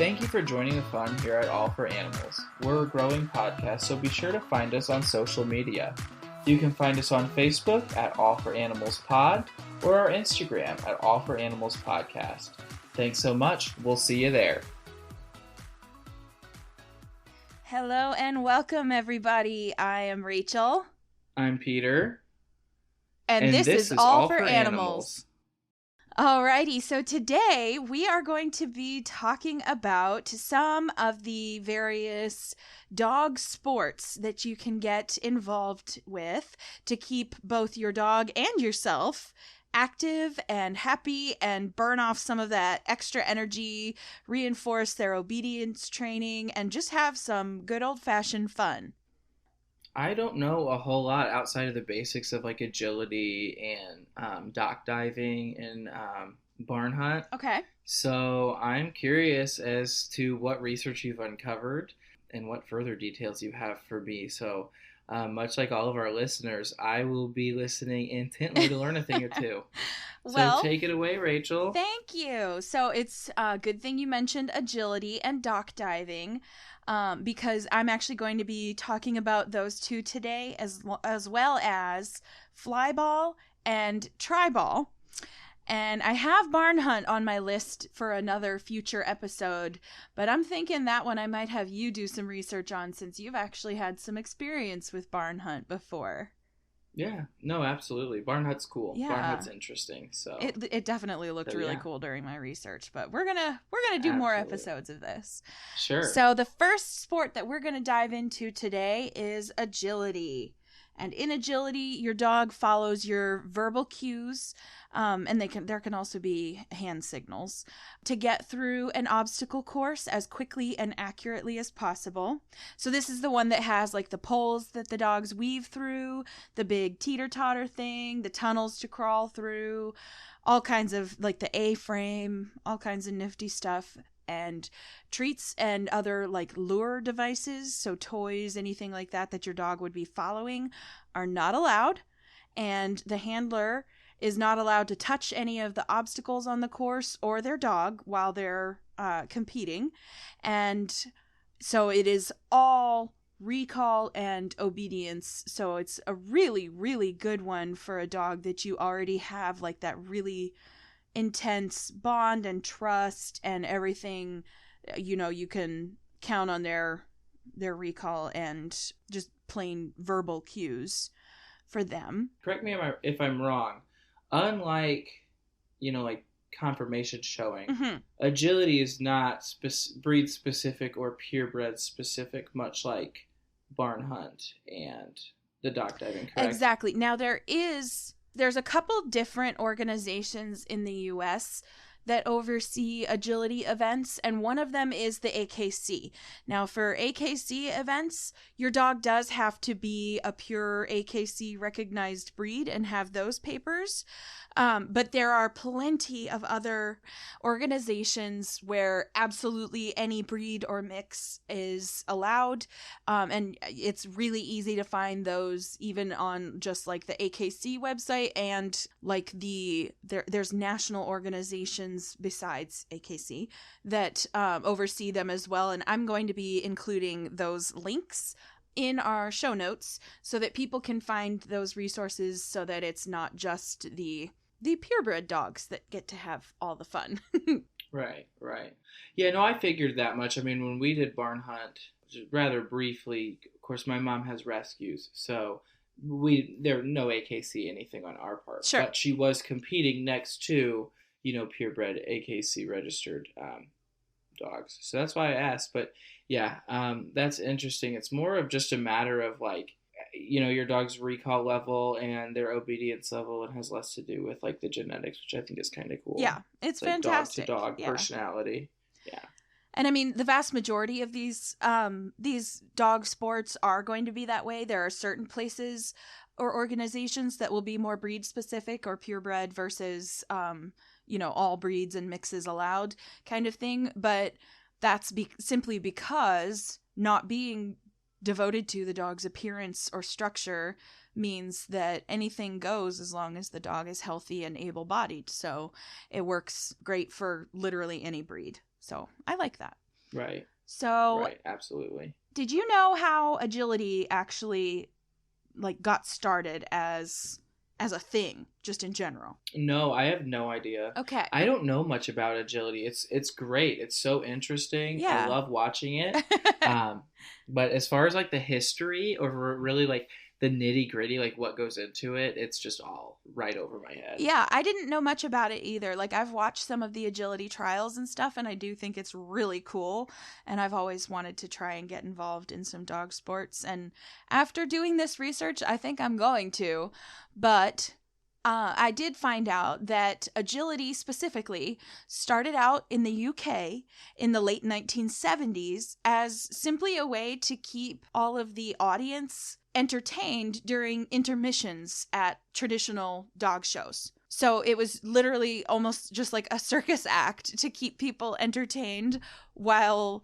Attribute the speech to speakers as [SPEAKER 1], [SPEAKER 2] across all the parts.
[SPEAKER 1] Thank you for joining the fun here at All for Animals. We're a growing podcast, so be sure to find us on social media. You can find us on Facebook at All for Animals Pod or our Instagram at All for Animals Podcast. Thanks so much. We'll see you there.
[SPEAKER 2] Hello and welcome, everybody. I am Rachel.
[SPEAKER 1] I'm Peter.
[SPEAKER 2] And this is All for Animals. Alrighty, so today we are going to be talking about some of the various dog sports that you can get involved with to keep both your dog and yourself active and happy and burn off some of that extra energy, reinforce their obedience training, and just have some good old-fashioned fun.
[SPEAKER 1] I don't know a whole lot outside of the basics of like agility and dock diving and barn hunt.
[SPEAKER 2] Okay.
[SPEAKER 1] So I'm curious as to what research you've uncovered and what further details you have for me. So much like all of our listeners, I will be listening intently to learn a thing or two.
[SPEAKER 2] Well,
[SPEAKER 1] so take it away, Rachel.
[SPEAKER 2] Thank you. So it's a good thing you mentioned agility and dock diving. Because I'm actually going to be talking about those two today, as well as flyball and triball. And I have barn hunt on my list for another future episode, but I'm thinking that one I might have you do some research on, since you've actually had some experience with barn hunt before.
[SPEAKER 1] Yeah, no, absolutely. Barn hunt's cool.
[SPEAKER 2] Yeah.
[SPEAKER 1] Barn hunt's interesting. So
[SPEAKER 2] it definitely looked really cool during my research, but we're gonna do more episodes of this.
[SPEAKER 1] Sure.
[SPEAKER 2] So the first sport that we're gonna dive into today is agility. And in agility, your dog follows your verbal cues, and there can also be hand signals, to get through an obstacle course as quickly and accurately as possible. So this is the one that has like the poles that the dogs weave through, the big teeter-totter thing, the tunnels to crawl through, all kinds of like the A-frame, all kinds of nifty stuff. And treats and other like lure devices, so toys, anything like that your dog would be following, are not allowed. And the handler is not allowed to touch any of the obstacles on the course or their dog while they're competing. And so it is all recall and obedience. So it's a really, really good one for a dog that you already have like that really intense bond and trust and everything. You know, you can count on their recall and just plain verbal cues for them.
[SPEAKER 1] Correct me if I'm wrong. Unlike, like conformation showing, agility is not breed specific or purebred specific, much like barn hunt and the dock diving, correct?
[SPEAKER 2] Exactly. Now there's a couple different organizations in the U.S. that oversee agility events, and one of them is the AKC. Now, for AKC events, your dog does have to be a pure AKC recognized breed and have those papers. But there are plenty of other organizations where absolutely any breed or mix is allowed. And it's really easy to find those even on just like the AKC website, and like there's national organizations besides AKC that oversee them as well. And I'm going to be including those links in our show notes so that people can find those resources, so that it's not just the purebred dogs that get to have all the fun.
[SPEAKER 1] Right. Yeah, no, I figured that much. I mean, when we did barn hunt, just rather briefly, of course, my mom has rescues, so there no AKC anything on our part.
[SPEAKER 2] Sure.
[SPEAKER 1] But she was competing next to, purebred AKC registered dogs. So that's why I asked. But yeah, that's interesting. It's more of just a matter of like, your dog's recall level and their obedience level, and has less to do with like the genetics, which I think is kind of cool.
[SPEAKER 2] Yeah, it's like fantastic.
[SPEAKER 1] Dog to dog personality. Yeah.
[SPEAKER 2] And I mean, the vast majority of these dog sports are going to be that way. There are certain places or organizations that will be more breed specific or purebred versus, all breeds and mixes allowed kind of thing. But that's simply because not being devoted to the dog's appearance or structure means that anything goes as long as the dog is healthy and able-bodied. So it works great for literally any breed. So I like that.
[SPEAKER 1] Right.
[SPEAKER 2] So,
[SPEAKER 1] Right. Absolutely.
[SPEAKER 2] did you know how agility actually like got started as a thing just in general?
[SPEAKER 1] No, I have no idea.
[SPEAKER 2] Okay.
[SPEAKER 1] I don't know much about agility. It's great. It's so interesting. I
[SPEAKER 2] Yeah.
[SPEAKER 1] love watching it. Um, but as far as like the history or really like the nitty gritty, like what goes into it, it's just all right over my head.
[SPEAKER 2] Yeah, I didn't know much about it either. Like, I've watched some of the agility trials and stuff, and I do think it's really cool. And I've always wanted to try and get involved in some dog sports. And after doing this research, I think I'm going to. But I did find out that agility specifically started out in the UK in the late 1970s as simply a way to keep all of the audience entertained during intermissions at traditional dog shows. So it was literally almost just like a circus act to keep people entertained while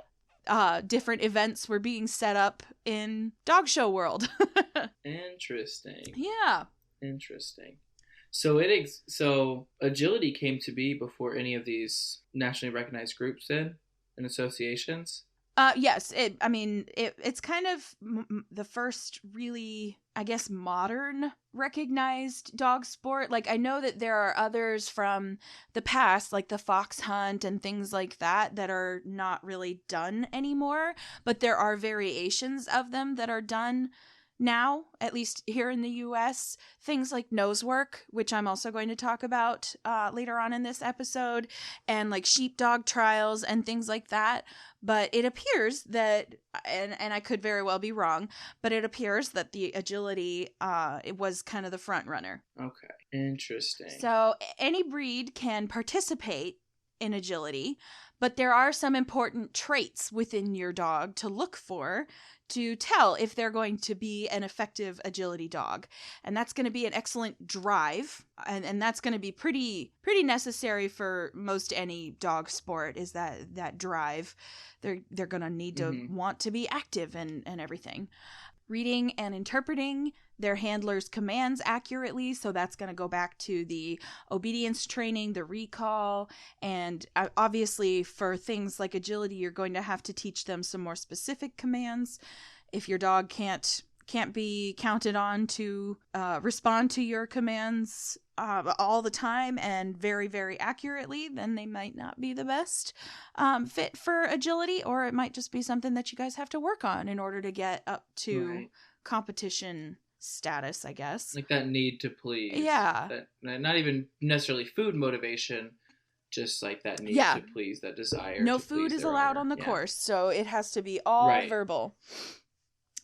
[SPEAKER 2] different events were being set up in dog show world.
[SPEAKER 1] Interesting.
[SPEAKER 2] Yeah.
[SPEAKER 1] Interesting. So agility came to be before any of these nationally recognized groups did and associations.
[SPEAKER 2] Yes, it's kind of the first really, I guess, modern recognized dog sport. Like, I know that there are others from the past, like the fox hunt and things like that, that are not really done anymore, but there are variations of them that are done now, at least here in the US. Things like nose work, which I'm also going to talk about later on in this episode, and like sheepdog trials and things like that. But it appears that, and I could very well be wrong, but it appears that the agility it was kind of the front runner.
[SPEAKER 1] Okay. Interesting.
[SPEAKER 2] So any breed can participate in agility, but there are some important traits within your dog to look for to tell if they're going to be an effective agility dog. And that's going to be an excellent drive, and that's going to be pretty necessary for most any dog sport, is that drive. They're going to need to want to be active and everything. Reading and interpreting their handler's commands accurately, so that's going to go back to the obedience training, the recall, and obviously for things like agility, you're going to have to teach them some more specific commands. If your dog can't be counted on to respond to your commands all the time and very, very accurately, then they might not be the best fit for agility, or it might just be something that you guys have to work on in order to get up to competition status, I guess.
[SPEAKER 1] Like that need to please.
[SPEAKER 2] Yeah.
[SPEAKER 1] That not even necessarily food motivation, just like that need to please, that desire.
[SPEAKER 2] No food is allowed on the course, so it has to be all verbal.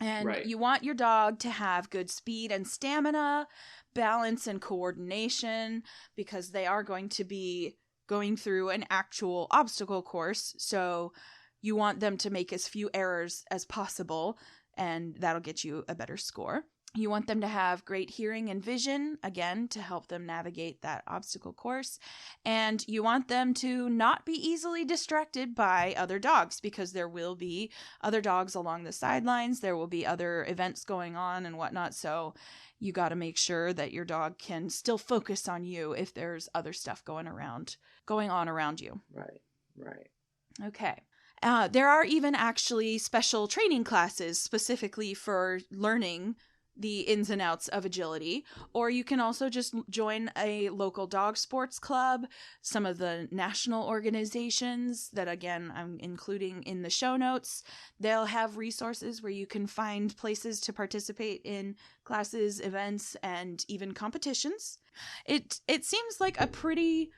[SPEAKER 2] And you want your dog to have good speed and stamina, balance and coordination, because they are going to be going through an actual obstacle course. So you want them to make as few errors as possible, and that'll get you a better score. You want them to have great hearing and vision, again, to help them navigate that obstacle course. And you want them to not be easily distracted by other dogs, because there will be other dogs along the sidelines. There will be other events going on and whatnot. So you got to make sure that your dog can still focus on you if there's other stuff going on around you.
[SPEAKER 1] Right.
[SPEAKER 2] Okay. There are even actually special training classes specifically for learning the ins and outs of agility, or you can also just join a local dog sports club. Some of the national organizations that, again, I'm including in the show notes, they'll have resources where you can find places to participate in classes, events, and even competitions. It seems like a pretty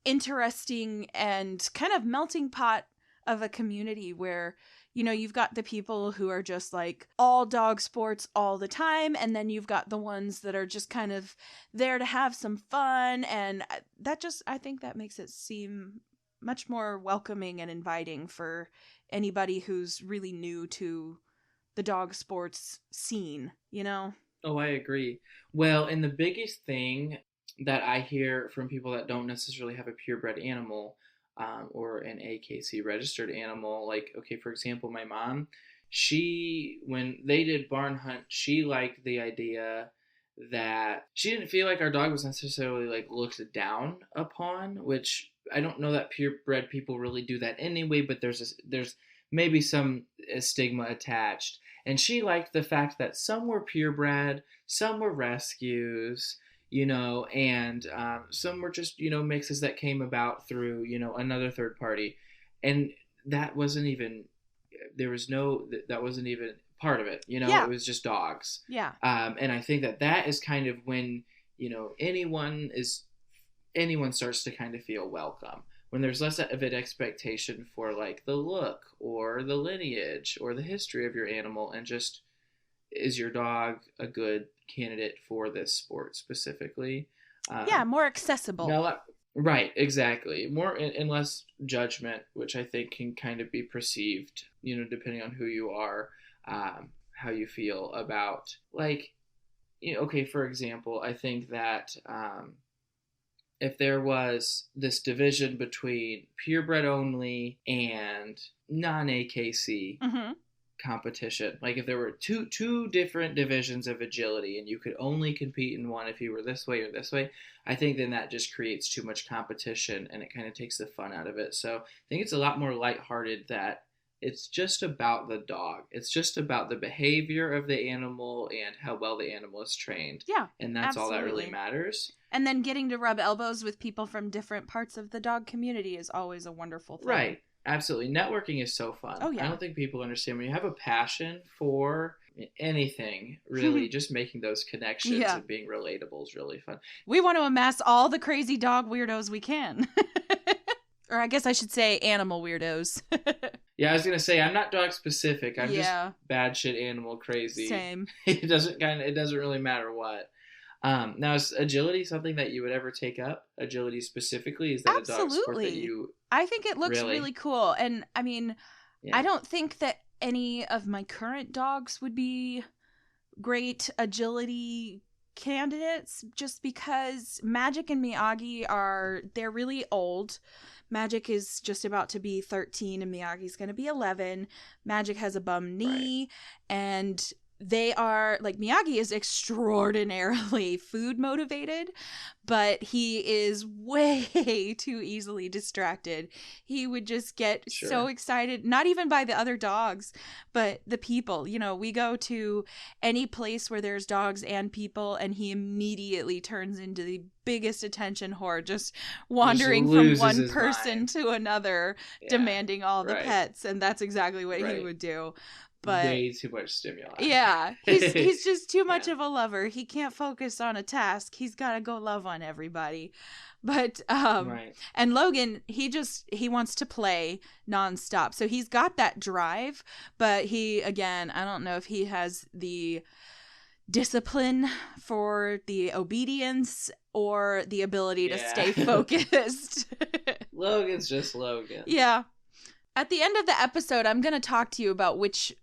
[SPEAKER 2] interesting and kind of melting pot of a community where, you know, you've got the people who are just like all dog sports all the time, and then you've got the ones that are just kind of there to have some fun, and I think that makes it seem much more welcoming and inviting for anybody who's really new to the dog sports scene, you know?
[SPEAKER 1] Oh, I agree. Well, and the biggest thing that I hear from people that don't necessarily have a purebred animal or an AKC registered animal, like, okay, for example, my mom, when they did barn hunt, she liked the idea that she didn't feel like our dog was necessarily like looked down upon, which I don't know that purebred people really do that anyway, but there's maybe some stigma attached. And she liked the fact that some were purebred, some were rescues, and some were just, mixes that came about through, another third party. And that wasn't even, that wasn't even part of it,
[SPEAKER 2] Yeah.
[SPEAKER 1] it was just dogs.
[SPEAKER 2] Yeah.
[SPEAKER 1] And I think that is kind of when, anyone starts to kind of feel welcome, when there's less of an expectation for like the look or the lineage or the history of your animal, and just, is your dog a good candidate for this sport specifically?
[SPEAKER 2] Yeah, more accessible.
[SPEAKER 1] No, right, exactly. More and less judgment, which I think can kind of be perceived, depending on who you are, how you feel about, like, okay, for example, I think that if there was this division between purebred only and non-AKC competition, like if there were two different divisions of agility and you could only compete in one if you were this way or this way, I think then that just creates too much competition and it kind of takes the fun out of it. So I think it's a lot more lighthearted, that it's just about the dog. It's just about the behavior of the animal and how well the animal is trained.
[SPEAKER 2] Yeah,
[SPEAKER 1] and that's absolutely all that really matters.
[SPEAKER 2] And then getting to rub elbows with people from different parts of the dog community is always a wonderful thing.
[SPEAKER 1] Right. Absolutely. Networking is so fun.
[SPEAKER 2] Oh, yeah.
[SPEAKER 1] I don't think people understand, when you have a passion for anything, really, just making those connections and being relatable is really fun.
[SPEAKER 2] We want to amass all the crazy dog weirdos we can. Or I guess I should say animal weirdos.
[SPEAKER 1] Yeah, I was going to say, I'm not dog specific. I'm just bad shit animal crazy.
[SPEAKER 2] Same.
[SPEAKER 1] It doesn't really matter what. Now, is agility something that you would ever take up? Agility specifically? Is that
[SPEAKER 2] Absolutely.
[SPEAKER 1] a dog sport that you...
[SPEAKER 2] I think it looks really cool. And I mean, I don't think that any of my current dogs would be great agility candidates, just because Magic and Miyagi they're really old. Magic is just about to be 13 and Miyagi's going to be 11. Magic has a bum knee, and they are, like, Miyagi is extraordinarily food motivated, but he is way too easily distracted. He would just get so excited, not even by the other dogs, but the people. We go to any place where there's dogs and people, and he immediately turns into the biggest attention whore, just wandering from one person to another, demanding all the pets, and that's exactly what he would do. But
[SPEAKER 1] way too much stimuli.
[SPEAKER 2] Yeah, he's just too much of a lover. He can't focus on a task. He's got to go love on everybody. But and Logan, he wants to play nonstop. So he's got that drive, but I don't know if he has the discipline for the obedience or the ability to stay focused.
[SPEAKER 1] Logan's just Logan.
[SPEAKER 2] Yeah. At the end of the episode, I'm going to talk to you about which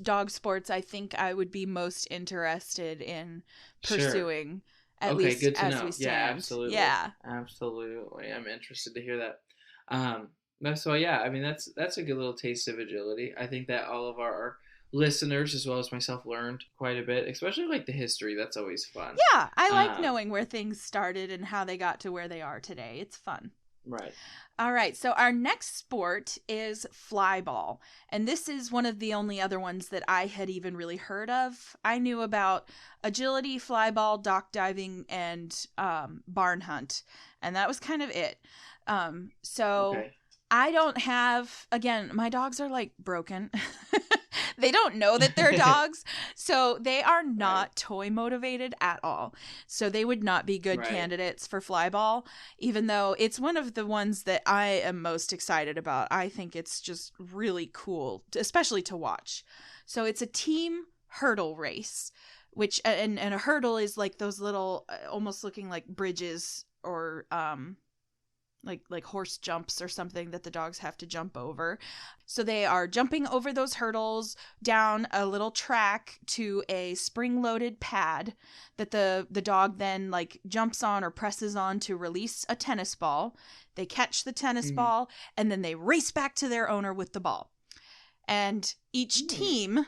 [SPEAKER 2] dog sports I think I would be most interested in pursuing. At least
[SPEAKER 1] good to
[SPEAKER 2] as
[SPEAKER 1] know.
[SPEAKER 2] We stand.
[SPEAKER 1] Yeah, absolutely.
[SPEAKER 2] Yeah,
[SPEAKER 1] absolutely. I'm interested to hear that. So yeah, I mean that's a good little taste of agility. I think that all of our listeners, as well as myself, learned quite a bit, especially like the history. That's always fun.
[SPEAKER 2] Yeah, I like knowing where things started and how they got to where they are today. It's fun.
[SPEAKER 1] Right.
[SPEAKER 2] All right, so our next sport is flyball, and this is one of the only other ones that I had even really heard of. I knew about agility, flyball, dock diving, and barn hunt, and that was kind of it. I don't have, again, my dogs are like broken. They don't know that they're dogs, so they are not toy motivated at all. So they would not be good candidates for flyball, even though it's one of the ones that I am most excited about. I think it's just really cool, especially to watch. So it's a team hurdle race, which and a hurdle is like those little almost looking like bridges or like horse jumps or something that the dogs have to jump over. So they are jumping over those hurdles down a little track to a spring-loaded pad that the dog then like jumps on or presses on to release a tennis ball. They catch the tennis ball, and then they race back to their owner with the ball. And each team,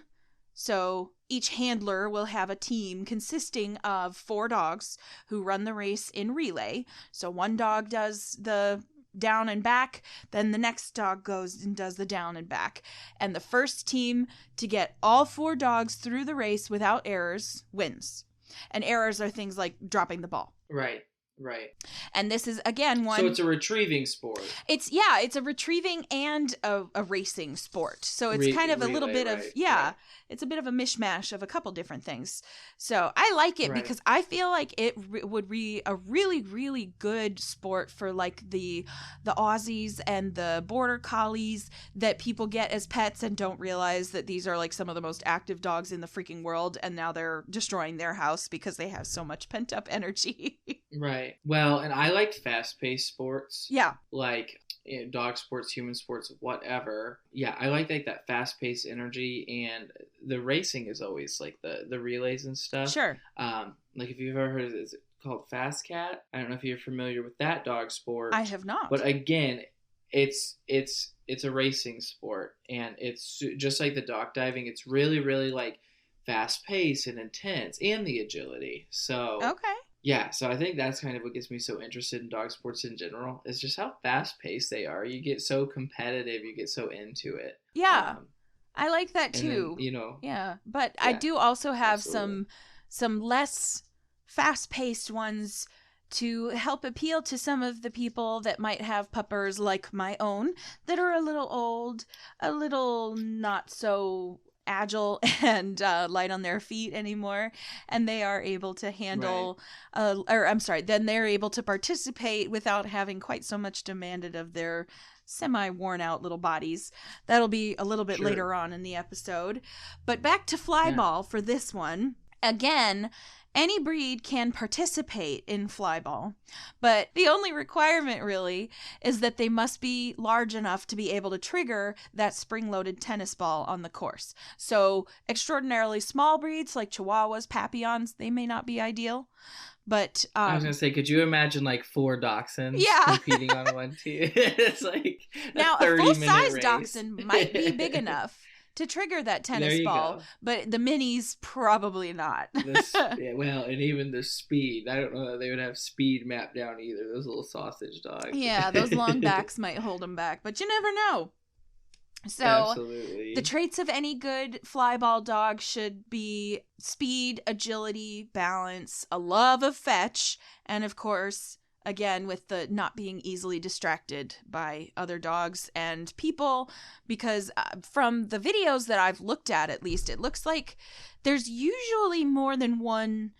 [SPEAKER 2] so each handler will have a team consisting of 4 dogs who run the race in relay. So one dog does the down and back, then the next dog goes and does the down and back. And the first team to get all 4 dogs through the race without errors wins. And errors are things like dropping the ball.
[SPEAKER 1] Right. Right.
[SPEAKER 2] And this is, again, one...
[SPEAKER 1] So it's a retrieving sport.
[SPEAKER 2] It's a retrieving and a racing sport. So it's kind of a little bit of... Yeah, right. It's a bit of a mishmash of a couple different things. So I like it because I feel like it would be a really, really good sport for like the Aussies and the Border Collies that people get as pets and don't realize that these are like some of the most active dogs in the freaking world. And now they're destroying their house because they have so much pent up energy.
[SPEAKER 1] Right. Well, and I like fast-paced sports.
[SPEAKER 2] Yeah.
[SPEAKER 1] Like dog sports, human sports, whatever. Yeah, I like that fast-paced energy, and the racing is always like the relays and stuff.
[SPEAKER 2] Sure.
[SPEAKER 1] Like if you've ever heard of it, is it called Fast Cat? I don't know if you're familiar with that dog sport.
[SPEAKER 2] I have not.
[SPEAKER 1] But again, it's a racing sport, and it's just like the dog diving. It's really, really like fast-paced and intense, and the agility. So
[SPEAKER 2] okay.
[SPEAKER 1] Yeah, so I think that's kind of what gets me so interested in dog sports in general, is just how fast-paced they are. You get so competitive, you get so into it.
[SPEAKER 2] Yeah, I like that too.
[SPEAKER 1] Then,
[SPEAKER 2] yeah, but I do also have some less fast-paced ones to help appeal to some of the people that might have puppers like my own that are a little old, a little not so agile and light on their feet anymore, and they are able to handle then they're able to participate without having quite so much demanded of their semi-worn out little bodies. That'll be a little bit later on in the episode. But back to flyball for this one. Again, any breed can participate in flyball, but the only requirement really is that they must be large enough to be able to trigger that spring-loaded tennis ball on the course. So extraordinarily small breeds like Chihuahuas, Papillons, they may not be ideal. But
[SPEAKER 1] I was gonna say, could you imagine like 4 dachshunds competing on one team? It's like
[SPEAKER 2] now a full-size dachshund might be big enough to trigger that tennis ball, but the minis probably not.
[SPEAKER 1] And even the speed. I don't know that they would have speed mapped down either. Those little sausage dogs.
[SPEAKER 2] Yeah, those long backs might hold them back, but you never know. So
[SPEAKER 1] absolutely.
[SPEAKER 2] The traits of any good flyball dog should be speed, agility, balance, a love of fetch, and of course, again, with the not being easily distracted by other dogs and people, because from the videos that I've looked at least, it looks like there's usually more than one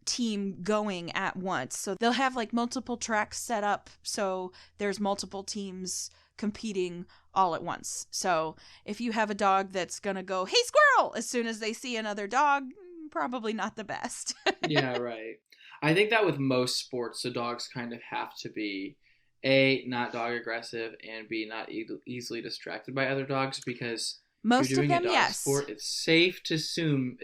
[SPEAKER 2] team going at once. So they'll have like multiple tracks set up, so there's multiple teams competing all at once. So if you have a dog that's gonna go, "Hey, squirrel," as soon as they see another dog, probably not the best.
[SPEAKER 1] Yeah, right. I think that with most sports, the dogs kind of have to be A, not dog aggressive, and B, not easily distracted by other dogs, because
[SPEAKER 2] most
[SPEAKER 1] if you're doing
[SPEAKER 2] of them,
[SPEAKER 1] a dog sport, it's safe to assume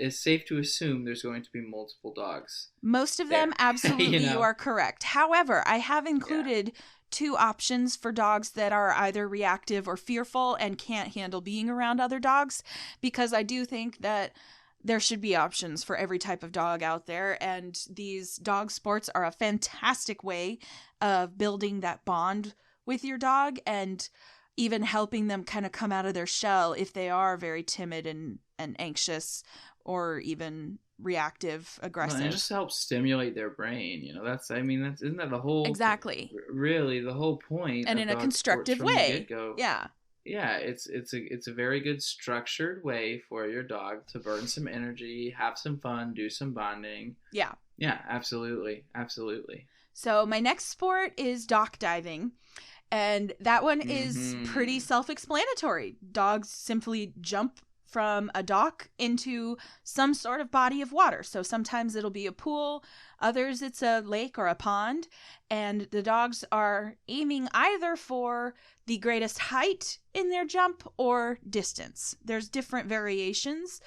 [SPEAKER 1] there's going to be multiple dogs.
[SPEAKER 2] Most of them, absolutely, you are correct. However, I have included 2 options for dogs that are either reactive or fearful and can't handle being around other dogs, because I do think that there should be options for every type of dog out there, and these dog sports are a fantastic way of building that bond with your dog and even helping them kind of come out of their shell if they are very timid and anxious or even reactive, aggressive.
[SPEAKER 1] Well, it just helps stimulate their brain, isn't that the whole really the whole point,
[SPEAKER 2] and in a constructive way.
[SPEAKER 1] Yeah, it's a very good structured way for your dog to burn some energy, have some fun, do some bonding. Yeah, absolutely.
[SPEAKER 2] So my next sport is dock diving, and that one is pretty self-explanatory. Dogs simply jump from a dock into some sort of body of water. So sometimes it'll be a pool, others it's a lake or a pond, and the dogs are aiming either for the greatest height in their jump or distance. There's different variations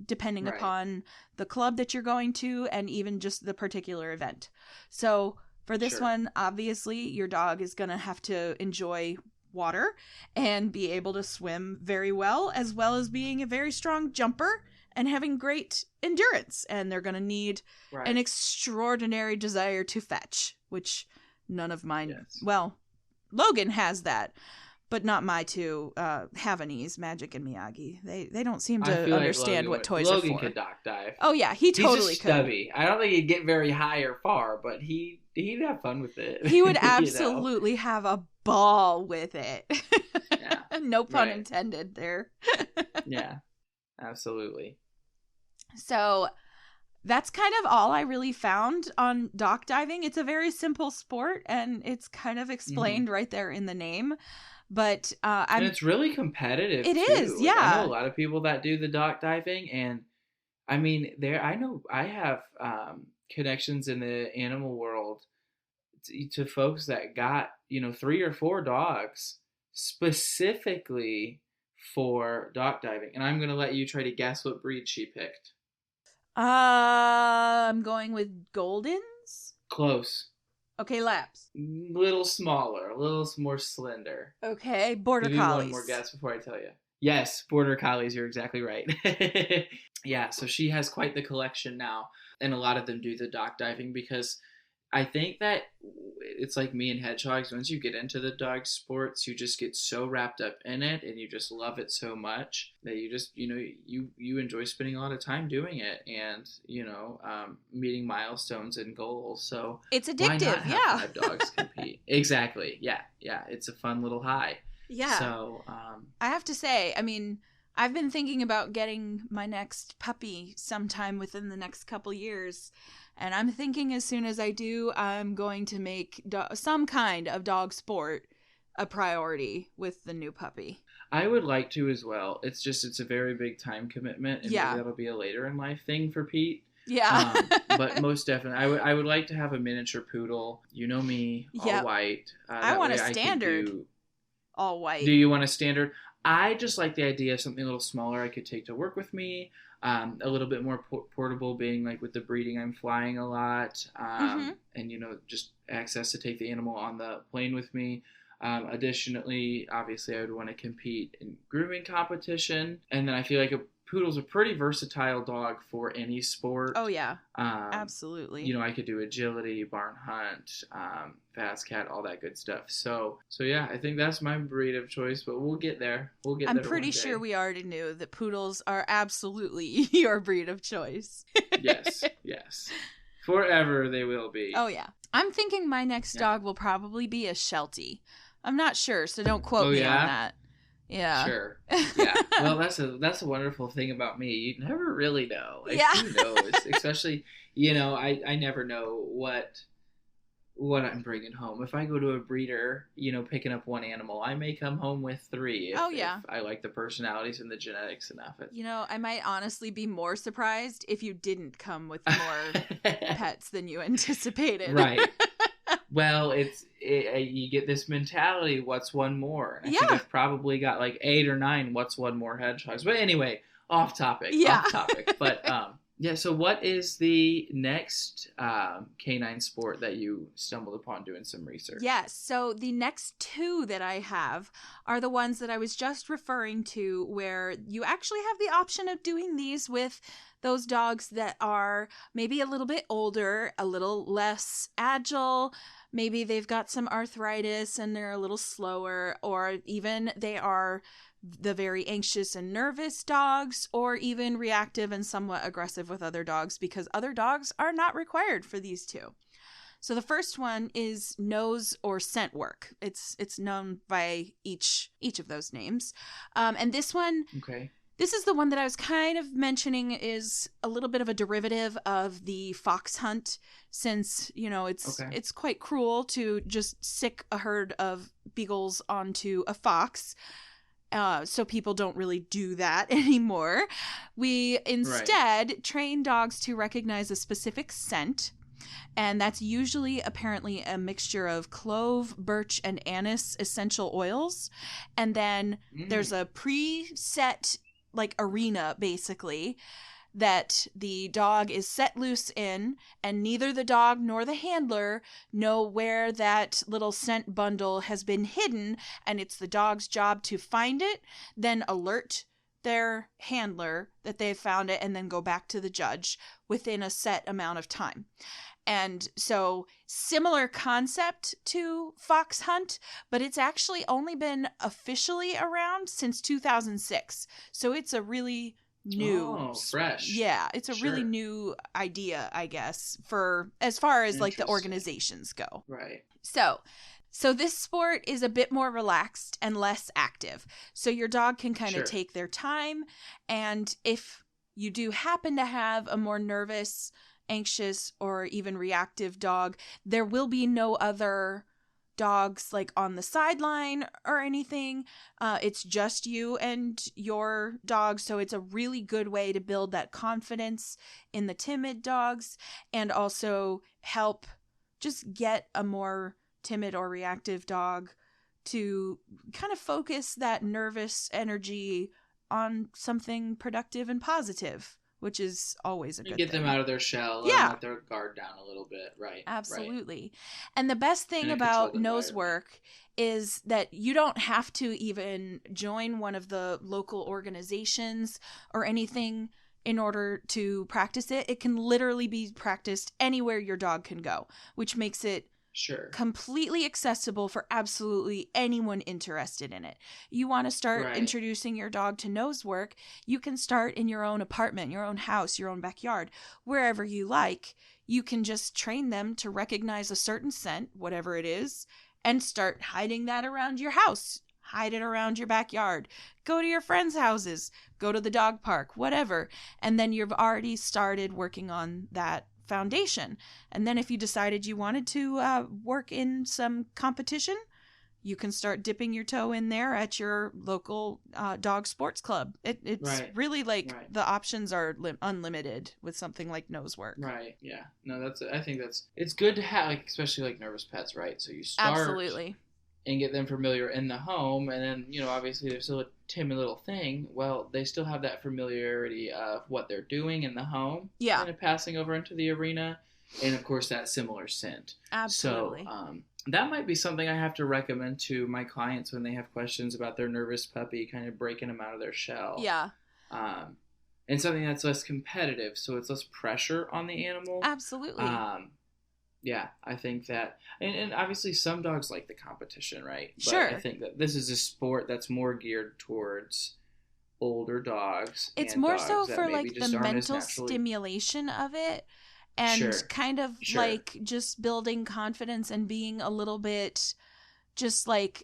[SPEAKER 2] depending upon the club that you're going to and even just the particular event. So for this one, obviously, your dog is going to have to enjoy water and be able to swim very well as being a very strong jumper and having great endurance. And they're going to need an extraordinary desire to fetch, which none of mine, well, Logan has that, but not my two Havanese, Magic and Miyagi. They don't seem to understand what toys are for.
[SPEAKER 1] Logan could dock dive.
[SPEAKER 2] Oh yeah, he totally
[SPEAKER 1] He's just
[SPEAKER 2] could.
[SPEAKER 1] stubby. I don't think he'd get very high or far, but he'd have fun with it.
[SPEAKER 2] He would absolutely have a ball with it.
[SPEAKER 1] Yeah.
[SPEAKER 2] No pun intended there.
[SPEAKER 1] Yeah, absolutely.
[SPEAKER 2] So that's kind of all I really found on dock diving. It's a very simple sport, and it's kind of explained right there in the name. But
[SPEAKER 1] and it's really competitive.
[SPEAKER 2] It
[SPEAKER 1] too.
[SPEAKER 2] is, yeah.
[SPEAKER 1] I know a lot of people that do the dock diving, and I mean, I have connections in the animal world to folks that got 3 or 4 dogs specifically for dock diving, and I'm gonna let you try to guess what breed she picked.
[SPEAKER 2] I'm going with Goldens.
[SPEAKER 1] Close.
[SPEAKER 2] Okay, Laps.
[SPEAKER 1] Little smaller, a little more slender.
[SPEAKER 2] Okay, Border
[SPEAKER 1] Give me
[SPEAKER 2] Collies.
[SPEAKER 1] one more guess before I tell you. Yes, Border Collies. You're exactly right. Yeah, so she has quite the collection now, and a lot of them do the dock diving because I think that it's like me and hedgehogs. Once you get into the dog sports, you just get so wrapped up in it, and you just love it so much that you just, you enjoy spending a lot of time doing it, and meeting milestones and goals. So
[SPEAKER 2] it's addictive.
[SPEAKER 1] Why not have 5 dogs compete? Exactly. Yeah. It's a fun little high.
[SPEAKER 2] Yeah.
[SPEAKER 1] So
[SPEAKER 2] I have to say, I mean, I've been thinking about getting my next puppy sometime within the next couple years. And I'm thinking as soon as I do, I'm going to make some kind of dog sport a priority with the new puppy.
[SPEAKER 1] I would like to as well. It's a very big time commitment, and maybe that'll be a later in life thing for Pete.
[SPEAKER 2] Yeah.
[SPEAKER 1] But most definitely, I would like to have a miniature poodle. You know me, all white.
[SPEAKER 2] I want a standard all white.
[SPEAKER 1] Do you want a standard? I just like the idea of something a little smaller I could take to work with me. A little bit more portable, being like with the breeding, I'm flying a lot, and just access to take the animal on the plane with me. Additionally, obviously, I would want to compete in grooming competition, and then I feel like a poodle's a pretty versatile dog for any sport.
[SPEAKER 2] Oh yeah, absolutely.
[SPEAKER 1] I could do agility, barn hunt, fast cat, all that good stuff. So yeah, I think that's my breed of choice, but we'll get there. I'm
[SPEAKER 2] pretty sure we already knew that poodles are absolutely your breed of choice.
[SPEAKER 1] Yes. Forever they will be.
[SPEAKER 2] Oh yeah. I'm thinking my next dog will probably be a Sheltie. I'm not sure, so don't quote me on that. Yeah.
[SPEAKER 1] Sure. Yeah. Well, that's a wonderful thing about me. You never really know. Who knows? Especially, I never know what I'm bringing home. If I go to a breeder, picking up one animal, I may come home with 3. If I like the personalities and the genetics enough.
[SPEAKER 2] I might honestly be more surprised if you didn't come with more pets than you anticipated.
[SPEAKER 1] Right. Well, you get this mentality, what's one more? And I think I've probably got like 8 or 9 what's one more hedgehogs. But anyway, off topic. But so what is the next canine sport that you stumbled upon doing some research?
[SPEAKER 2] Yes, so the next 2 that I have are the ones that I was just referring to, where you actually have the option of doing these with those dogs that are maybe a little bit older, a little less agile. Maybe they've got some arthritis and they're a little slower, or even they are the very anxious and nervous dogs, or even reactive and somewhat aggressive with other dogs, because other dogs are not required for these 2. So the first one is nose or scent work. It's known by each of those names. And this one...
[SPEAKER 1] Okay.
[SPEAKER 2] This is the one that I was kind of mentioning is a little bit of a derivative of the fox hunt, since, it's quite cruel to just sick a herd of beagles onto a fox. So people don't really do that anymore. We instead train dogs to recognize a specific scent. And that's usually apparently a mixture of clove, birch, and anise essential oils. And then there's a preset arena basically that the dog is set loose in, and neither the dog nor the handler know where that little scent bundle has been hidden, and it's the dog's job to find it, then alert their handler that they've found it and then go back to the judge within a set amount of time. And so similar concept to Fox Hunt, but it's actually only been officially around since 2006. So it's a really new,
[SPEAKER 1] fresh.
[SPEAKER 2] Yeah, it's a really new idea, I guess, for as far as like the organizations go.
[SPEAKER 1] Right.
[SPEAKER 2] So this sport is a bit more relaxed and less active. So your dog can kind of take their time. And if you do happen to have a more nervous, anxious, or even reactive dog, there will be no other dogs like on the sideline or anything. It's just you and your dog. So it's a really good way to build that confidence in the timid dogs and also help just get a more timid or reactive dog to kind of focus that nervous energy on something productive and positive, which is always a good thing.
[SPEAKER 1] Get them out of their shell, let their guard down a little bit, right?
[SPEAKER 2] Absolutely. Right. And the best thing about nose work is that you don't have to even join one of the local organizations or anything in order to practice it. It can literally be practiced anywhere your dog can go, which makes it completely accessible for absolutely anyone interested in it. You want to start introducing your dog to nose work, you can start in your own apartment, your own house, your own backyard, wherever you like. You can just train them to recognize a certain scent, whatever it is, and start hiding that around your house. Hide it around your backyard. Go to your friends' houses. Go to the dog park, whatever. And then you've already started working on that foundation. And then if you decided you wanted to work in some competition, you can start dipping your toe in there at your local dog sports club. It's really like the options are unlimited with something like nose work.
[SPEAKER 1] Right. Yeah. No, I think it's good to have, like, especially like nervous pets, right? So you start and get them familiar in the home, and then, obviously they're still a timid little thing. Well, they still have that familiarity of what they're doing in the home, kind of passing over into the arena, and of course that similar scent.
[SPEAKER 2] Absolutely.
[SPEAKER 1] So that might be something I have to recommend to my clients when they have questions about their nervous puppy, kind of breaking them out of their shell.
[SPEAKER 2] Yeah.
[SPEAKER 1] And something that's less competitive, so it's less pressure on the animal.
[SPEAKER 2] Absolutely.
[SPEAKER 1] Yeah, I think that, and obviously some dogs like the competition, right? But I think that this is a sport that's more geared towards older dogs.
[SPEAKER 2] It's more so for like the mental stimulation of it, and kind of like just building confidence and being a little bit just like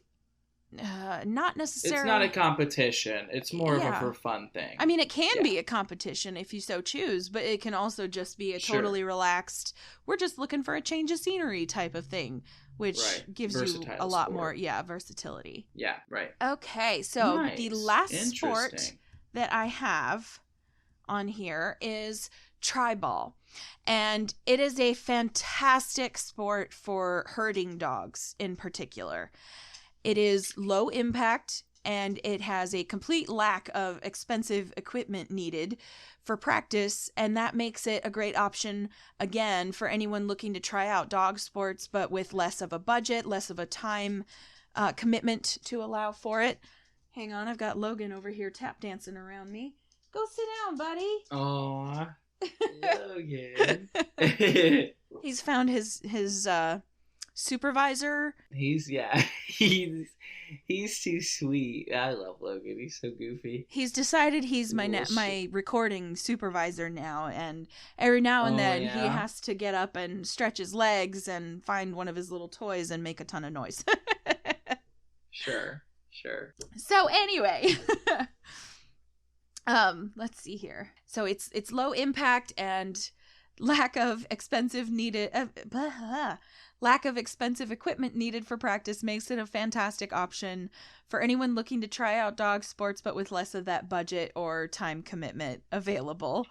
[SPEAKER 2] not necessarily.
[SPEAKER 1] It's not a competition. It's more of a for fun thing.
[SPEAKER 2] I mean, it can be a competition if you so choose, but it can also just be a totally relaxed, we're just looking for a change of scenery type of thing, which gives you a lot more, versatility.
[SPEAKER 1] Yeah, right.
[SPEAKER 2] Okay, so the last sport that I have on here is Tri-ball. And it is a fantastic sport for herding dogs in particular. It is low impact, and it has a complete lack of expensive equipment needed for practice, and that makes it a great option, again, for anyone looking to try out dog sports, but with less of a budget, less of a time commitment to allow for it. Hang on, I've got Logan over here tap dancing around me. Go sit down, buddy.
[SPEAKER 1] Aww, Logan.
[SPEAKER 2] He's found his supervisor.
[SPEAKER 1] He's too sweet. I love Logan. He's so goofy.
[SPEAKER 2] He's decided he's my recording supervisor now, and every now and then he has to get up and stretch his legs and find one of his little toys and make a ton of noise.
[SPEAKER 1] Sure.
[SPEAKER 2] So anyway, let's see here. So it's low impact and lack of expensive equipment needed for practice makes it a fantastic option for anyone looking to try out dog sports, but with less of that budget or time commitment available.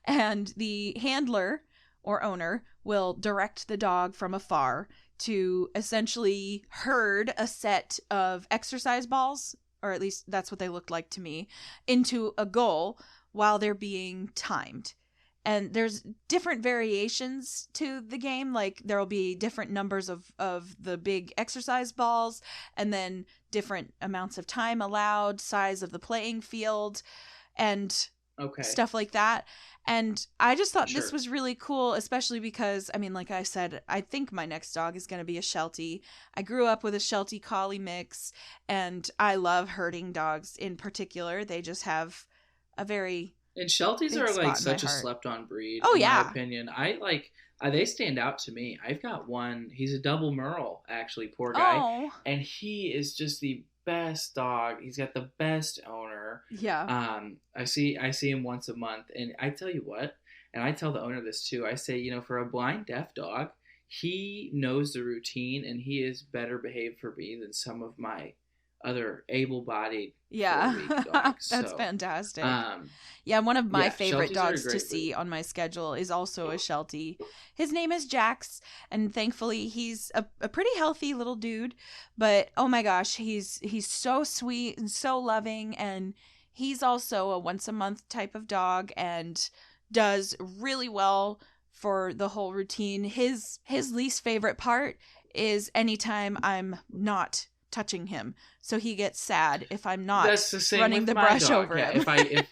[SPEAKER 2] And the handler or owner will direct the dog from afar to essentially herd a set of exercise balls, or at least that's what they looked like to me, into a goal while they're being timed. And there's different variations to the game. Like there'll be different numbers of the big exercise balls, and then different amounts of time allowed, size of the playing field, and
[SPEAKER 1] Okay.
[SPEAKER 2] stuff like that. And I just thought this
[SPEAKER 1] Sure.
[SPEAKER 2] was really cool, especially because, I mean, like I said, I think my next dog is going to be a Sheltie. I grew up with a Sheltie Collie mix, and I love herding dogs in particular. They just have a very
[SPEAKER 1] And Shelties
[SPEAKER 2] big
[SPEAKER 1] are like
[SPEAKER 2] spot in my
[SPEAKER 1] such a
[SPEAKER 2] heart.
[SPEAKER 1] slept on breed,
[SPEAKER 2] Oh,
[SPEAKER 1] in my
[SPEAKER 2] yeah.
[SPEAKER 1] opinion. I like they stand out to me. I've got one. He's a double Merle, actually, poor guy,
[SPEAKER 2] Oh,
[SPEAKER 1] and he is just the best dog. He's got the best owner.
[SPEAKER 2] yeah.
[SPEAKER 1] I see him once a month, and I tell you what, and I tell the owner this too. I say, for a blind deaf dog, he knows the routine, and he is better behaved for me than some of my other able-bodied
[SPEAKER 2] Yeah.
[SPEAKER 1] 4-week dogs.
[SPEAKER 2] That's
[SPEAKER 1] So,
[SPEAKER 2] fantastic.
[SPEAKER 1] um,
[SPEAKER 2] Yeah, one of my
[SPEAKER 1] yeah,
[SPEAKER 2] favorite
[SPEAKER 1] Shelties are a
[SPEAKER 2] dogs to
[SPEAKER 1] great
[SPEAKER 2] see
[SPEAKER 1] breed.
[SPEAKER 2] on my schedule is also a Sheltie. His name is Jax, and thankfully he's a pretty healthy little dude, but oh my gosh, he's so sweet and so loving, and he's also a once a month type of dog and does really well for the whole routine. His least favorite part is anytime I'm not touching him. So he gets sad if I'm not
[SPEAKER 1] That's the same
[SPEAKER 2] running
[SPEAKER 1] with
[SPEAKER 2] the
[SPEAKER 1] my
[SPEAKER 2] brush
[SPEAKER 1] dog.
[SPEAKER 2] over
[SPEAKER 1] Yeah,
[SPEAKER 2] him.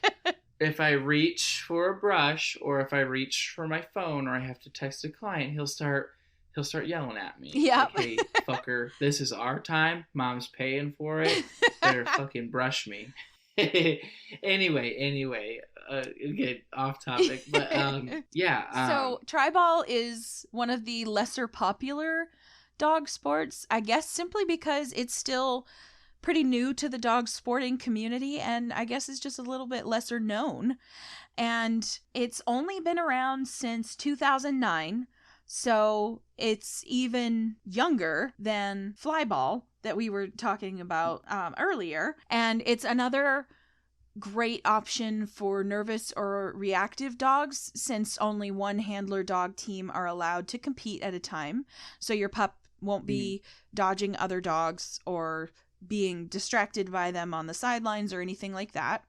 [SPEAKER 1] if I reach for a brush or if I reach for my phone or I have to text a client, he'll start yelling at me.
[SPEAKER 2] Yep.
[SPEAKER 1] Like, hey, fucker, this is our time. Mom's paying for it. Better fucking brush me. anyway, get off topic, but yeah.
[SPEAKER 2] So Tribal is one of the lesser popular dog sports, I guess simply because it's still pretty new to the dog sporting community, and I guess it's just a little bit lesser known. And it's only been around since 2009, so it's even younger than Flyball that we were talking about earlier. And it's another great option for nervous or reactive dogs, since only one handler dog team are allowed to compete at a time. So your pup won't be dodging other dogs or being distracted by them on the sidelines or anything like that.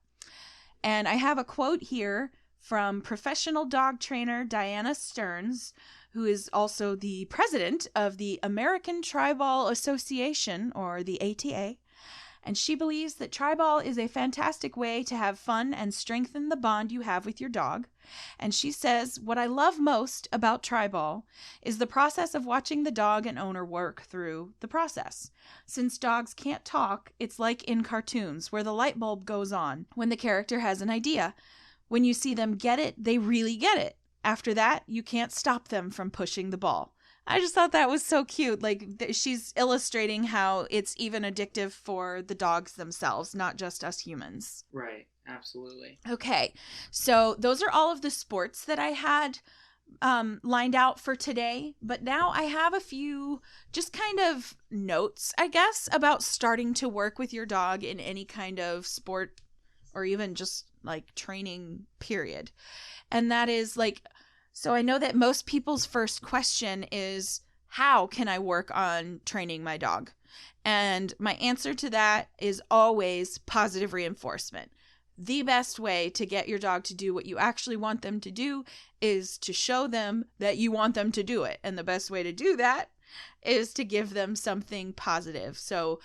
[SPEAKER 2] And I have a quote here from professional dog trainer Diana Stearns, who is also the president of the American Tribal Association, or the ATA. And she believes that Tribal is a fantastic way to have fun and strengthen the bond you have with your dog. And she says, what I love most about Tribal is the process of watching the dog and owner work through the process. Since dogs can't talk, it's like in cartoons where the light bulb goes on when the character has an idea. When you see them get it, they really get it. After that, you can't stop them from pushing the ball. I just thought that was so cute. Like, she's illustrating how it's even addictive for the dogs themselves, not just us humans.
[SPEAKER 1] Right, absolutely.
[SPEAKER 2] Okay, so those are all of the sports that I had lined out for today. But now I have a few just kind of notes, I guess, about starting to work with your dog in any kind of sport or even just like training period. And that is like, so I know that most people's first question is, how can I work on training my dog? And my answer to that is always positive reinforcement. The best way to get your dog to do what you actually want them to do is to show them that you want them to do it. And the best way to do that is to give them something positive. So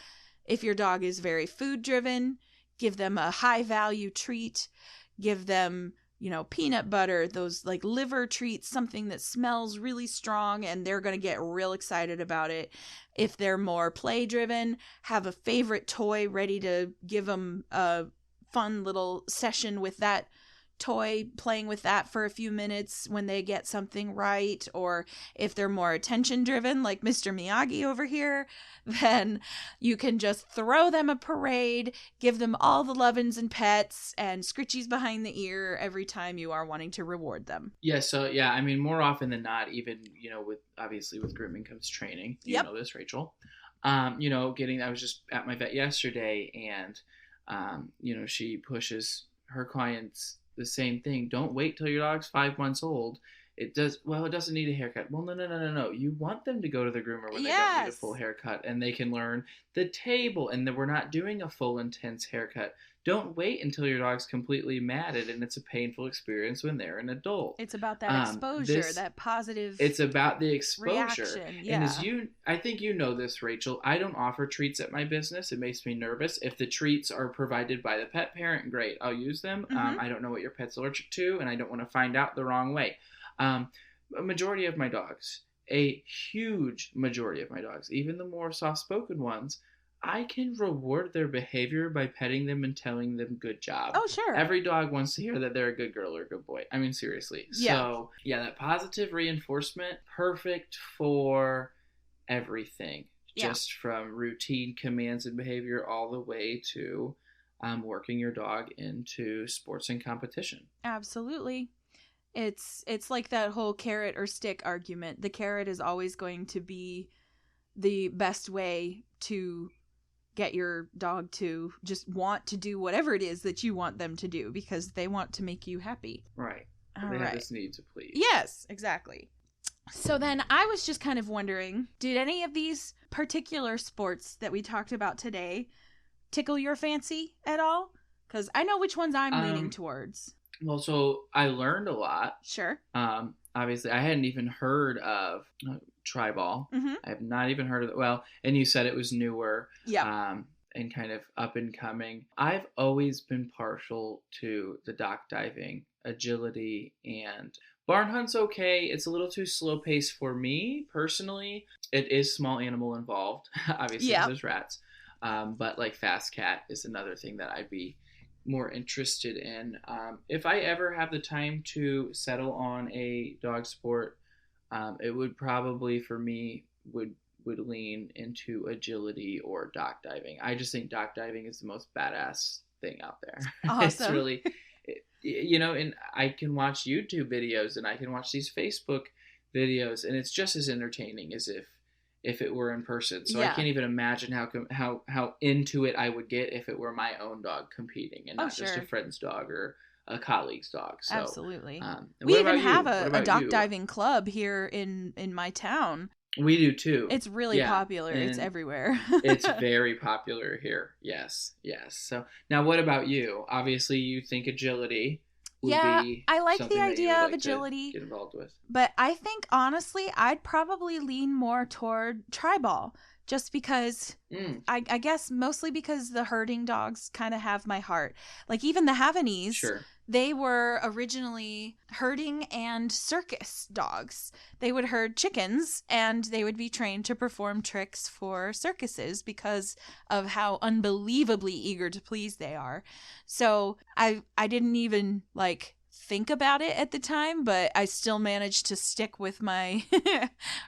[SPEAKER 2] if your dog is very food driven, give them a high value treat, give them peanut butter, those like liver treats, something that smells really strong, and they're going to get real excited about it. If they're more play driven, have a favorite toy ready to give them a fun little session with that toy, playing with that for a few minutes when they get something right. Or if they're more attention driven, like Mr. Miyagi over here, then you can just throw them a parade, give them all the lovin's and pets and scritchies behind the ear every time you are wanting to reward them.
[SPEAKER 1] Yeah, so yeah, I mean, more often than not, even with obviously with grooming comes training. You
[SPEAKER 2] Yep.
[SPEAKER 1] know this, Rachel. I was just at my vet yesterday, and she pushes her clients the same thing. Don't wait till your dog's 5 months old. It doesn't need a haircut. Well, no. You want them to go to the groomer when they don't need a full haircut, and they can learn the table, and that we're not doing a full intense haircut. don't wait until your dog's completely matted and it's a painful experience when they're an adult.
[SPEAKER 2] It's about that exposure, that positive
[SPEAKER 1] It's about the exposure.
[SPEAKER 2] reaction.
[SPEAKER 1] And
[SPEAKER 2] Yeah.
[SPEAKER 1] I think you know this, Rachel, I don't offer treats at my business. It makes me nervous. If the treats are provided by the pet parent, great, I'll use them. I don't know what your pet's allergic to, and I don't want to find out the wrong way. A majority of my dogs, a huge majority of my dogs, even the more soft-spoken ones, I can reward their behavior by petting them and telling them good job.
[SPEAKER 2] Oh, sure.
[SPEAKER 1] Every dog wants to hear that they're a good girl or a good boy. I mean, seriously.
[SPEAKER 2] Yeah.
[SPEAKER 1] So, yeah, that positive reinforcement, perfect for everything.
[SPEAKER 2] Yeah.
[SPEAKER 1] Just from routine commands and behavior all the way to working your dog into sports and competition.
[SPEAKER 2] Absolutely. It's like that whole carrot or stick argument. The carrot is always going to be the best way to get your dog to just want to do whatever it is that you want them to do because they want to make you happy.
[SPEAKER 1] Right.
[SPEAKER 2] All
[SPEAKER 1] they
[SPEAKER 2] right.
[SPEAKER 1] have this need to please.
[SPEAKER 2] Yes, exactly. So then I was just kind of wondering, did any of these particular sports that we talked about today tickle your fancy at all? Because I know which ones I'm leaning towards.
[SPEAKER 1] Well, so I learned a lot.
[SPEAKER 2] Sure.
[SPEAKER 1] Obviously, I hadn't even heard of Tri-ball. I have not even heard of it. Well, and you said it was newer.
[SPEAKER 2] Yeah.
[SPEAKER 1] And kind of up and coming. I've always been partial to the dock diving, agility, and barn hunt's okay. It's a little too slow paced for me personally. It is small animal involved, obviously, because there's rats. But like fast cat is another thing that I'd be more interested in. If I ever have the time to settle on a dog sport, it would probably for me would lean into agility or dock diving. I just think dock diving is the most badass thing out there.
[SPEAKER 2] Awesome.
[SPEAKER 1] It's really, and I can watch YouTube videos and I can watch these Facebook videos, and it's just as entertaining as if it were in person. So I can't even imagine how into it I would get if it were my own dog competing and not just a friend's dog or a colleague's dog. So,
[SPEAKER 2] absolutely. We even have a dock
[SPEAKER 1] you?
[SPEAKER 2] Diving club here in my town.
[SPEAKER 1] We do too.
[SPEAKER 2] It's really popular. It's everywhere.
[SPEAKER 1] It's very popular here. Yes. So now what about you? Obviously you think agility would be
[SPEAKER 2] I like the idea of
[SPEAKER 1] like
[SPEAKER 2] agility.
[SPEAKER 1] Get involved with.
[SPEAKER 2] But I think honestly I'd probably lean more toward Tri-ball. Just because, I guess mostly because the herding dogs kind of have my heart. Like even the Havanese, they were originally herding and circus dogs. They would herd chickens and they would be trained to perform tricks for circuses because of how unbelievably eager to please they are. So I didn't even think about it at the time, but I still managed to stick with my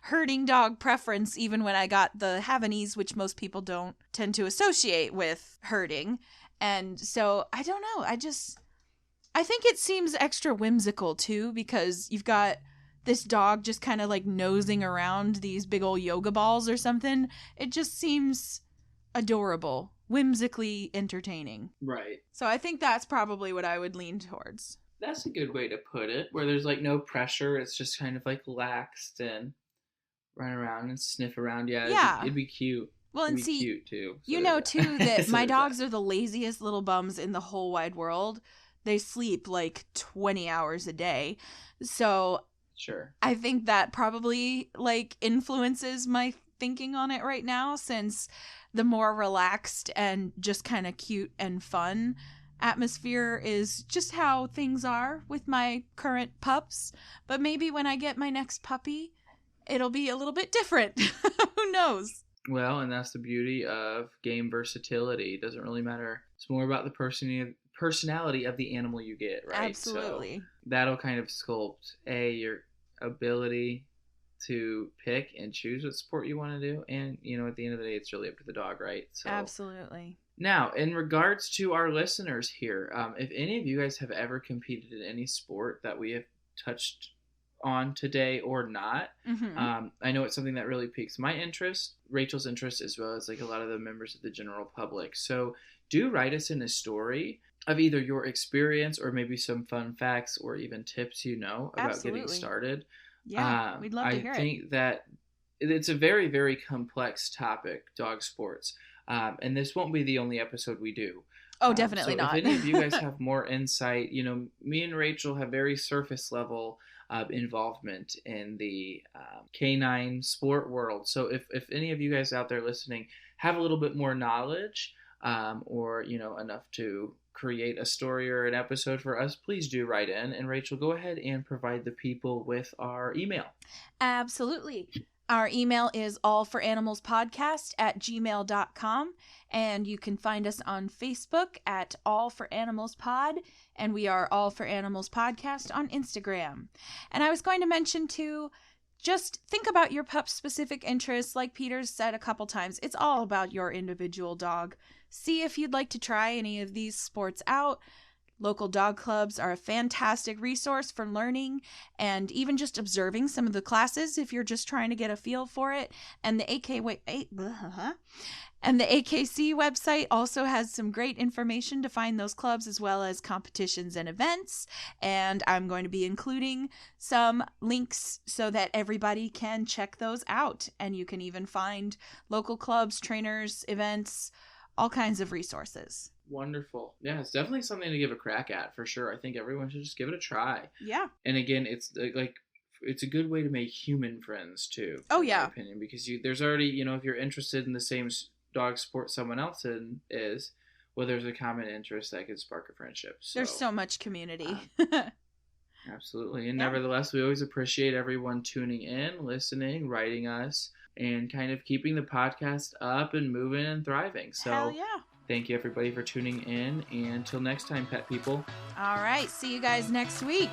[SPEAKER 2] herding dog preference even when I got the Havanese, which most people don't tend to associate with herding. And so I don't know. I think it seems extra whimsical too, because you've got this dog just kind of nosing around these big old yoga balls or something. It just seems adorable, whimsically entertaining.
[SPEAKER 1] Right.
[SPEAKER 2] So I think that's probably what I would lean towards.
[SPEAKER 1] That's a good way to put it, where there's no pressure. It's just kind of laxed and run around and sniff around. Yeah. It'd be cute.
[SPEAKER 2] Well, and
[SPEAKER 1] see, cute too. So
[SPEAKER 2] you know too that my dogs are the laziest little bums in the whole wide world. They sleep 20 hours a day. So
[SPEAKER 1] sure.
[SPEAKER 2] I think that probably influences my thinking on it right now, since the more relaxed and just kind of cute and fun atmosphere is just how things are with my current pups. But maybe when I get my next puppy, it'll be a little bit different. Who knows?
[SPEAKER 1] Well, and that's the beauty of game versatility. It doesn't really matter. It's more about the personality of the animal you get, right?
[SPEAKER 2] Absolutely.
[SPEAKER 1] So that'll kind of sculpt your ability to pick and choose what sport you want to do, and at the end of the day, it's really up to the dog, right? So
[SPEAKER 2] absolutely.
[SPEAKER 1] Now, in regards to our listeners here, if any of you guys have ever competed in any sport that we have touched on today or not, I know it's something that really piques my interest, Rachel's interest, as well as a lot of the members of the general public. So do write us in a story of either your experience or maybe some fun facts or even tips about
[SPEAKER 2] absolutely.
[SPEAKER 1] getting started.
[SPEAKER 2] Yeah, we'd love to hear it.
[SPEAKER 1] I think that it's a very, very complex topic, dog sports. And this won't be the only episode we do.
[SPEAKER 2] Oh, definitely
[SPEAKER 1] So if
[SPEAKER 2] not.
[SPEAKER 1] any of you guys have more insight, me and Rachel have very surface level involvement in the canine sport world. So if any of you guys out there listening have a little bit more knowledge, or enough to create a story or an episode for us, please do write in. And Rachel, go ahead and provide the people with our email.
[SPEAKER 2] Absolutely. Our email is allforanimalspodcast@gmail.com, and you can find us on Facebook at All for Animals Pod, and we are All for Animals Podcast on Instagram. And I was going to mention too, just think about your pup's specific interests. Like Peter's said a couple times, it's all about your individual dog. See if you'd like to try any of these sports out. Local dog clubs are a fantastic resource for learning and even just observing some of the classes if you're just trying to get a feel for it. And the AKC website also has some great information to find those clubs as well as competitions and events. And I'm going to be including some links so that everybody can check those out. And you can even find local clubs, trainers, events, all kinds of resources.
[SPEAKER 1] Wonderful. Yeah, it's definitely something to give a crack at for sure. I think everyone should just give it a try.
[SPEAKER 2] Yeah.
[SPEAKER 1] And again, it's like it's a good way to make human friends too.
[SPEAKER 2] Oh,
[SPEAKER 1] in
[SPEAKER 2] yeah.
[SPEAKER 1] my opinion, because there's already, if you're interested in the same dog sport someone else is, well, there's a common interest that could spark a friendship. So,
[SPEAKER 2] there's so much community.
[SPEAKER 1] Absolutely. And
[SPEAKER 2] Yeah.
[SPEAKER 1] Nevertheless, we always appreciate everyone tuning in, listening, writing us, and kind of keeping the podcast up and moving and thriving. So
[SPEAKER 2] Hell yeah.
[SPEAKER 1] Thank you, everybody, for tuning in. And until next time, pet people.
[SPEAKER 2] All right. See you guys next week.